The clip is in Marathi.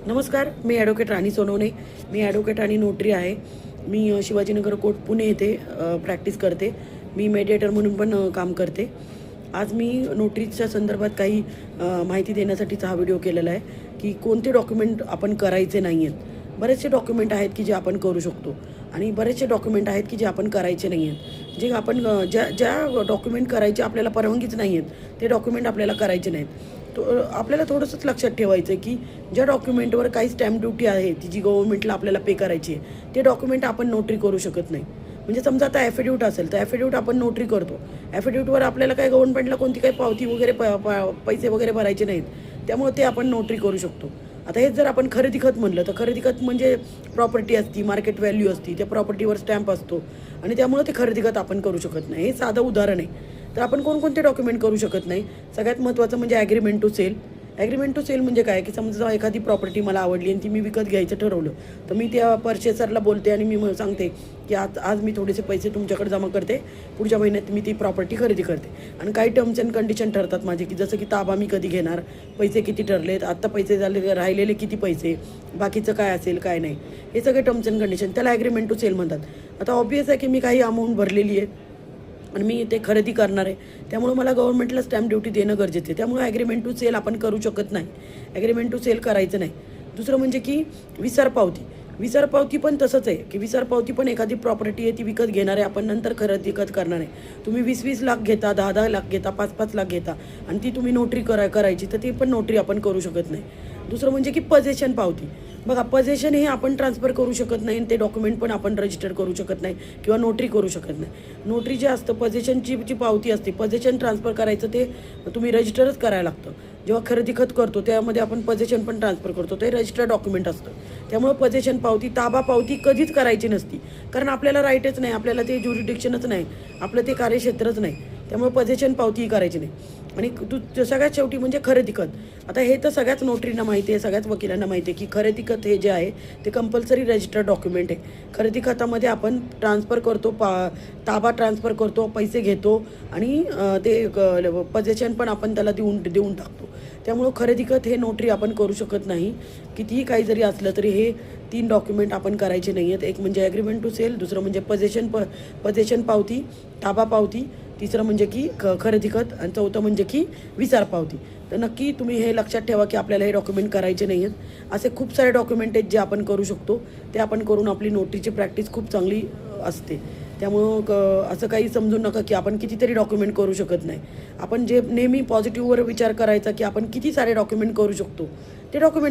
नमस्कार, मी ॲडव्होकेट राणी सोनवणे. मी ॲडव्होकेट आणि नोटरी आहे. मी शिवाजीनगर कोर्ट पुणे येथे प्रॅक्टिस करते. मी मेडिएटर म्हणून पण काम करते. आज मी नोटरीच्या संदर्भात काही माहिती देण्यासाठीचा हा व्हिडिओ केलेला आहे की कोणते डॉक्युमेंट आपण करायचे नाही आहेत. बरेचसे डॉक्युमेंट आहेत की जे आपण करू शकतो आणि बरेचसे डॉक्युमेंट आहेत की जे आपण करायचे नाही आहेत. जे आपण ज्या ज्या डॉक्युमेंट करायचे आपल्याला परवानगीच नाही आहेत ते डॉक्युमेंट आपल्याला करायचे नाहीत. तो आपल्याला थोडंसंच लक्षात ठेवायचं आहे की ज्या डॉक्युमेंटवर काही स्टॅम्प ड्युटी आहे ती जी गव्हर्नमेंटला आपल्याला पे करायची आहे ते डॉक्युमेंट आपण नोटरी करू शकत नाही. म्हणजे समजा आता ॲफिडेविट असेल तर ॲफिडेविट आपण नोटरी करतो. ॲफिडेविटवर आपल्याला काही गव्हर्नमेंटला कोणती काही पावती वगैरे पैसे वगैरे भरायचे नाहीत, त्यामुळे ते आपण नोटरी करू शकतो. आता हेच जर आपण खरेदी खत म्हणलं तर खरेदी खत म्हणजे प्रॉपर्टी असती, मार्केट व्हॅल्यू असती, त्या प्रॉपर्टीवर स्टॅम्प असतो आणि त्यामुळे ते खरेदी खत आपण करू शकत नाही. हे साधं उदाहरण आहे. तर आपण कोणकोणते डॉक्युमेंट करू शकत नाही? सगळ्यात महत्त्वाचं म्हणजे agreement to sell. Agreement to sell म्हणजे काय की समजा एखादी प्रॉपर्टी मला आवडली आणि ती मी विकत घ्यायचं ठरवलं तर मी त्या पर्चेसरला बोलते आणि मी सांगते की आज मी थोडेसे पैसे तुमच्याकडे जमा करते, पुढच्या महिन्यात मी ती प्रॉपर्टी खरेदी करते. आणि काही टर्म्स अँड कंडिशन ठरतात माझे की जसं की ताबा मी कधी घेणार, पैसे किती ठरलेत, आत्ता पैसे झाले, राहिलेले किती पैसे, बाकीचं काय असेल काय नाही, हे सगळे टर्म्स अँड कंडिशन त्याला ॲग्रीमेंट टू सेल म्हणतात. आता ऑब्वियस आहे की मी काही अमाऊंट भरलेली आहे आणि मी ते खरेदी करणार आहे, त्यामुळे मला गव्हर्नमेंटला स्टॅम्प ड्युटी देणं गरजेचं आहे. त्यामुळे ॲग्रीमेंट टू सेल आपण करू शकत नाही. ॲग्रीमेंट टू सेल करायचं नाही. दुसरं म्हणजे की विसर पावती. विसर पावती पण तसंच आहे की विसर पावती पण एखादी प्रॉपर्टी आहे ती विकत घेणार आहे आपण, नंतर खरेदी करणार आहे. तुम्ही 20-20 लाख घेता, 10-10 लाख घेता, 5-5 लाख घेता आणि ती तुम्ही नोटरी करायची तर ती पण नोटरी आपण करू शकत नाही. दुसरं म्हणजे की पजेशन पावती. बघा, पजेशन हे आपण ट्रान्सफर करू शकत नाही आणि ते डॉक्युमेंट पण आपण रजिस्टर करू शकत नाही किंवा नोटरी करू शकत नाही. नोटरी जे असतं पजेशनची जी पावती असते, पजेशन ट्रान्सफर करायचं ते तुम्ही रजिस्टरच करायला लागतं. जेव्हा खरेदी खत करतो त्यामध्ये आपण पजेशन पण ट्रान्सफर करतो, ते रजिस्टर डॉक्युमेंट असतं. त्यामुळे पजेशन पावती, ताबा पावती कधीच करायची नसती, कारण आपल्याला राईटच नाही, आपल्याला ते ज्युरिडिक्शनच नाही, आपलं ते कार्यक्षेत्रच नाही. त्यामुळे पजेशन पावतीही करायची नाही. आणि सगळ्यात शेवटी म्हणजे खरेदी खत. आता हे तर सगळ्याच नोटरींना माहिती आहे, सगळ्याच वकिलांना माहिती आहे की खरेदी खत हे जे आहे ते कंपल्सरी रजिस्टर्ड डॉक्युमेंट आहे. खरेदी खतामध्ये आपण ट्रान्सफर करतो, ताबा ट्रान्सफर करतो, पैसे घेतो आणि ते पजेशन पण आपण त्याला देऊन टाकतो. त्यामुळं खरेदी खत हे नोटरी आपण करू शकत नाही. कितीही काही जरी असलं तरी हे 3 डॉक्युमेंट आपण करायचे नाही आहेत. एक म्हणजे ॲग्रीमेंट टू सेल, दुसरं म्हणजे पजेशन पावती, ताबा पावती, तिसरं म्हणजे की खरेदी खत आणि चौथं म्हणजे की विसार पावती. तर नक्की तुम्ही हे लक्षात ठेवा की आपल्याला हे डॉक्युमेंट करायचे नाही आहेत. असे खूप सारे डॉक्युमेंट आहेत जे आपण करू शकतो, ते आपण करून आपली नोटरीची प्रॅक्टिस खूप चांगली असते. त्यामुळं असं काही समजू नका की आपण कितीतरी डॉक्युमेंट करू शकत नाही. आपण जे नेहमी पॉझिटिव्हवर विचार करायचा की आपण किती सारे डॉक्युमेंट करू शकतो, ते डॉक्युमेंट